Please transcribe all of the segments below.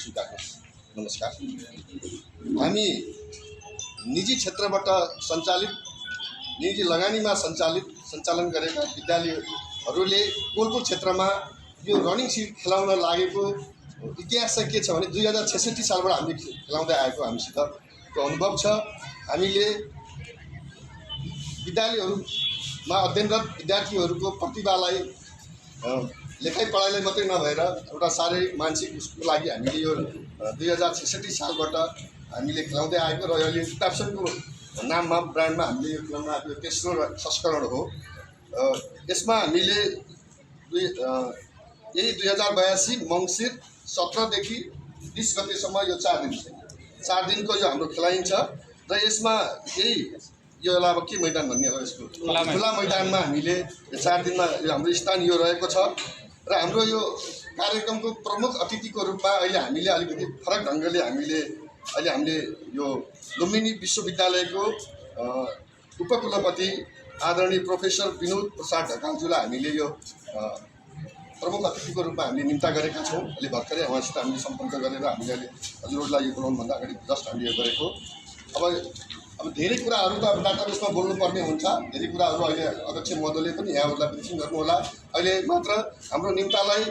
स्वीकार्नुहोस्। नमस्कार। हामी निजी क्षेत्रबाट सञ्चालित निजी लगानीमा सञ्चालन गरेका विद्यालयहरूले कोलपुर क्षेत्रमा यो रनिङ सिट खेलाउन लागेको इतिहास चाहिँ के छ भने 2066 सालबाट हामीले खेलाउँदै आएको हामीसित त्यो अनुभव छ। हामीले विद्यालयहरूमा अध्ययनरत विद्यार्थीहरूको प्रतिभालाई लेखाइ पढाइलाई मात्रै नभएर एउटा शारीरिक मानसिक उसको लागि हामीले यो 2066 सालबाट हामीले खेलाउँदै आएको र अहिले प्याप्सनको नाममा ब्रान्डमा हामीले यो खेलाउन आएको तेस्रो संस्करण हो। यसमा हामीले यही 2082 मङ्सिर 17 देखि 20 गतेसम्म यो 4 दिनको यो हाम्रो खेलाइन्छ र यसमा यही यो अब के मैदान भन्ने हो यसको खुला मैदानमा हामीले 4 दिनमा यो हाम्रो स्थान यो रहेको छ र हाम्रो यो कार्यक्रमको प्रमुख अतिथिको रूपमा अहिले हामीले अलिकति फरक ढङ्गले हामीले यो लुम्बिनी विश्वविद्यालयको उपकुलपति आदरणीय प्रोफेसर विनोद प्रसाद ढकालज्यूलाई हामीले यो प्रमुख अतिथिको रूपमा हामीले निम्ता गरेका छौँ। अहिले भर्खरै उहाँसित हामीले सम्पर्क गरेर हामीले अहिले हजुरहरूलाई यो बोलाउनुभन्दा अगाडि जस्ट हामीले यो गरेको। अब धेरै कुराहरू त अब डाटाबेसमा बोल्नुपर्ने हुन्छ, धेरै कुराहरू अहिले अध्यक्ष महोदयले पनि यहाँहरूलाई ब्रिफिङ गर्नुहोला। अहिले मात्र हाम्रो निम्तालाई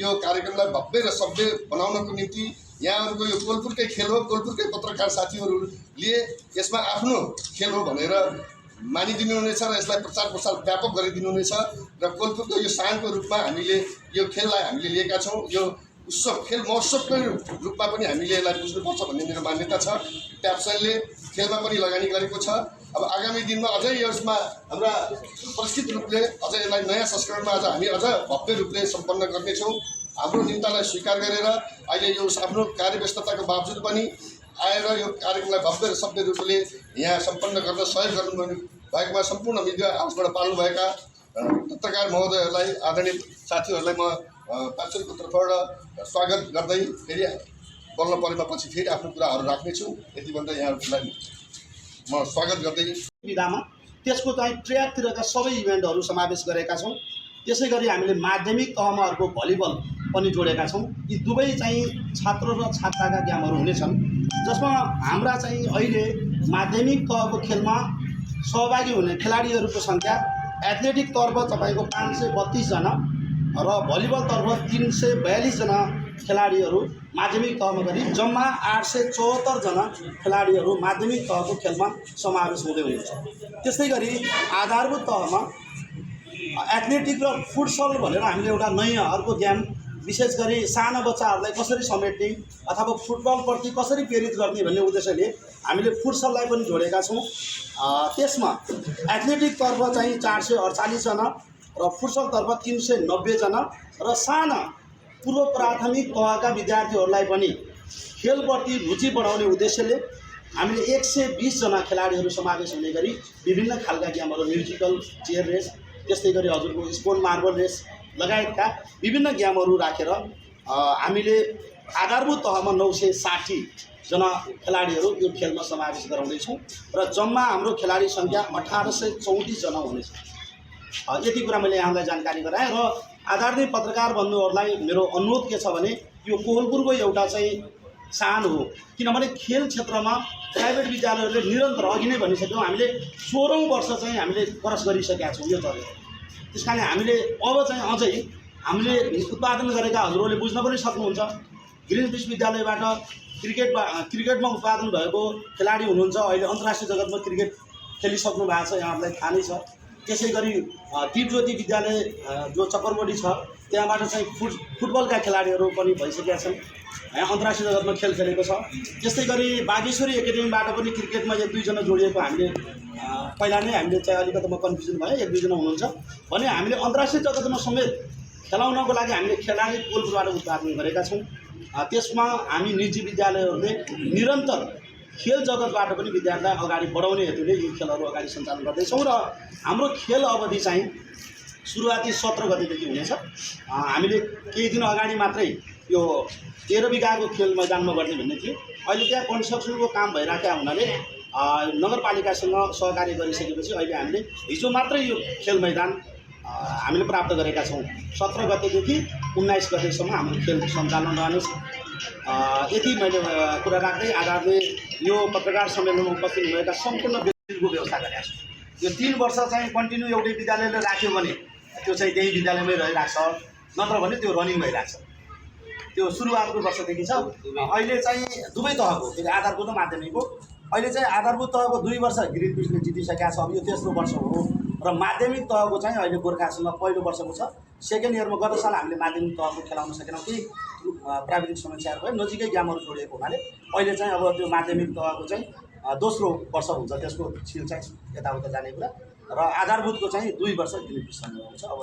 यो कार्यक्रमलाई भव्य र सभ्य बनाउनको निम्ति यहाँहरूको यो कोलपुरकै खेल हो, कोलपुरकै पत्रकार साथीहरूले यसमा आफ्नो खेल हो भनेर मानिदिनुहुनेछ र यसलाई प्रचार प्रसार व्यापक गरिदिनुहुनेछ र कोलपुरको यो शानको रूपमा हामीले यो खेललाई हामीले लिएका छौँ। यो उत्सव खेल महोत्सवकै रूपमा पनि हामीले यसलाई बुझ्नुपर्छ भन्ने मेरो मान्यता छ। प्याप्सनले खेलमा पनि लगानी गरेको छ। अब आगामी दिनमा अझै यसमा हाम्रा परिष्कृत रूपले अझ यसलाई नयाँ संस्करणमा अझ हामी अझ भव्य रूपले सम्पन्न गर्नेछौँ। हाम्रो निम्तालाई स्वीकार गरेर अहिले यो आफ्नो कार्यव्यस्तताको बावजुद पनि आएर यो कार्यक्रमलाई भव्य र सभ्य रूपले यहाँ सम्पन्न गर्न सहयोग गर्नु भएकोमा सम्पूर्ण मिडिया हाउसबाट पाल्नुभएका पत्रकार महोदयहरूलाई आदरणीय साथीहरूलाई म प्याप्सनको तर्फबाट स्वागत गर्दै फेरि बोल्न परेमा पछि फेरि आफ्नो कुराहरू राख्नेछु। यति भन्दा यहाँहरूलाई म स्वागत गर्दै विधामा त्यसको चाहिँ ट्र्याकतिरका सबै इभेन्टहरू समावेश गरेका छौँ। त्यसै गरी हामीले माध्यमिक तहमा अर्को भलिबल पनि जोडेका छौँ। यी दुवै चाहिँ छात्र र छात्राका गेमहरू हुनेछन्, जसमा हाम्रा चाहिँ अहिले माध्यमिक तहको खेलमा सहभागी हुने खेलाडीहरूको सङ्ख्या एथलेटिकतर्फ तपाईँको 532 जना र भलिबलतर्फ 342 जना खेलाडीहरू माध्यमिक तहमा गरी जम्मा 874 जना खेलाडीहरू माध्यमिक तहको खेलमा समावेश हुँदै हुनुहुन्छ। त्यस्तै गरी आधारभूत तहमा एथलेटिक र फुटसल भनेर हामीले एउटा नयाँ अर्को गेम विशेष गरी साना बच्चाहरूलाई कसरी समेट्ने अथवा फुटबलप्रति कसरी प्रेरित गर्ने भन्ने उद्देश्यले हामीले फुटसललाई पनि जोडेका छौँ। त्यसमा एथलेटिकतर्फ चाहिँ 448 जना र फुटसलतर्फ 390 जना र साना पूर्व प्राथमिक तहका विद्यार्थीहरूलाई पनि खेलप्रति रुचि बढाउने उद्देश्यले हामीले 120 जना खेलाडीहरू समावेश हुने गरी विभिन्न खालका गेमहरू म्युजिकल चेयर रेस, त्यस्तै गरी हजुरको स्पोन मार्बल रेस लगायतका विभिन्न गेमहरू राखेर हामीले आधारभूत तहमा 960 जना खेलाडीहरू यो खेलमा समावेश गराउँदैछौँ र जम्मा हाम्रो खेलाडी सङ्ख्या 1834 जना हुनेछ। यति कुरा मैले यहाँलाई जानकारी गराएँ र आदरणीय पत्रकार बन्धुहरूलाई मेरो अनुरोध के छ भने यो कोलपुरको एउटा चाहिँ सान हो, किनभने खेल क्षेत्रमा प्राइभेट विद्यालयहरूले निरन्तर अघि नै भनिसक्यौँ हामीले 16औं वर्ष चाहिँ हामीले क्रस गरिसकेका छौँ यो चलेर। त्यस कारण हामीले अब चाहिँ अझै हामीले उत्पादन गरेका हजुरहरूले बुझ्न पनि सक्नुहुन्छ। ग्रिन विश्वविद्यालयबाट क्रिकेटमा उत्पादन भएको खेलाडी हुनुहुन्छ, अहिले अन्तर्राष्ट्रिय जगतमा क्रिकेट खेलिसक्नु भएको छ, यहाँहरूलाई थाहा नै छ। त्यसै गरी दिपज्योति विद्यालय जो चक्करवडी छ त्यहाँबाट चाहिँ फुटबलका खेलाडीहरू पनि भइसकेका छन्, यहाँ अन्तर्राष्ट्रिय जगतमा खेल खेलेको छ। त्यस्तै गरी बागेश्वरी एकाडेमीबाट पनि क्रिकेटमा 1-2 जना जोडिएको हामीले पहिला नै हामीले चाहिँ अलिकति म कन्फ्युजन भएँ, 1-2 जना हुनुहुन्छ भने हामीले अन्तर्राष्ट्रिय जगतमा समेत खेलाउनको लागि हामीले खेलाडी कोलपुरबाट उत्पादन गरेका छौँ। त्यसमा हामी निजी विद्यालयहरूले निरन्तर खेल जगतबाट पनि विद्यार्थीलाई अगाडि बढाउने हेतुले यो खेलहरू अगाडि सञ्चालन गर्दैछौँ र हाम्रो खेल अवधि चाहिँ सुरुवाती 17 गतेदेखि हुनेछ। हामीले केही दिन अगाडि मात्रै यो 13 बिघाको खेल मैदानमा गर्ने भन्ने थियो। अहिले त्यहाँ कन्स्ट्रक्सनको काम भइरहेका हुनाले नगरपालिकासँग सहकार्य गरिसकेपछि अहिले हामीले हिजो मात्रै यो खेल मैदान हामीले प्राप्त गरेका छौँ। 17 गतेदेखि 19 गतेसम्म हाम्रो खेल सञ्चालन रहनेछ। यति मैले कुरा राख्दै आधारले यो पत्रकार सम्मेलनमा उपस्थित भएका सम्पूर्ण व्यक्तिको व्यवस्था गरेका छु। यो 3 वर्ष चाहिँ कन्टिन्यू एउटै विद्यालयले राख्यो भने त्यो चाहिँ त्यही विद्यालयमै रहिरहेको छ, नत्र भने त्यो रनिङ भइरहेको छ। त्यो सुरुवातको वर्षदेखि छ। अहिले चाहिँ दुवै तहको, फेरि आधारभूत र माध्यमिकको, अहिले चाहिँ आधारभूत तहको 2 वर्ष गिरिडले जितिसकेका छ। अब यो तेस्रो वर्ष हो र माध्यमिक तहको चाहिँ अहिले गोर्खासँग पहिलो वर्षको छ। सेकेन्ड इयरमा गत साल हामीले माध्यमिक तहको खेलाउन सकेनौँ, केही प्राविधिक समस्याहरू भयो, नजिकै ग्यामहरू जोडिएको हुनाले अहिले चाहिँ अब त्यो माध्यमिक तहको चाहिँ दोस्रो वर्ष हुन्छ, त्यसको छिल चाहिँ यताउता जाने कुरा, र आधारभूतको चाहिँ 2 वर्ष गिरिडसँग हुन्छ। अब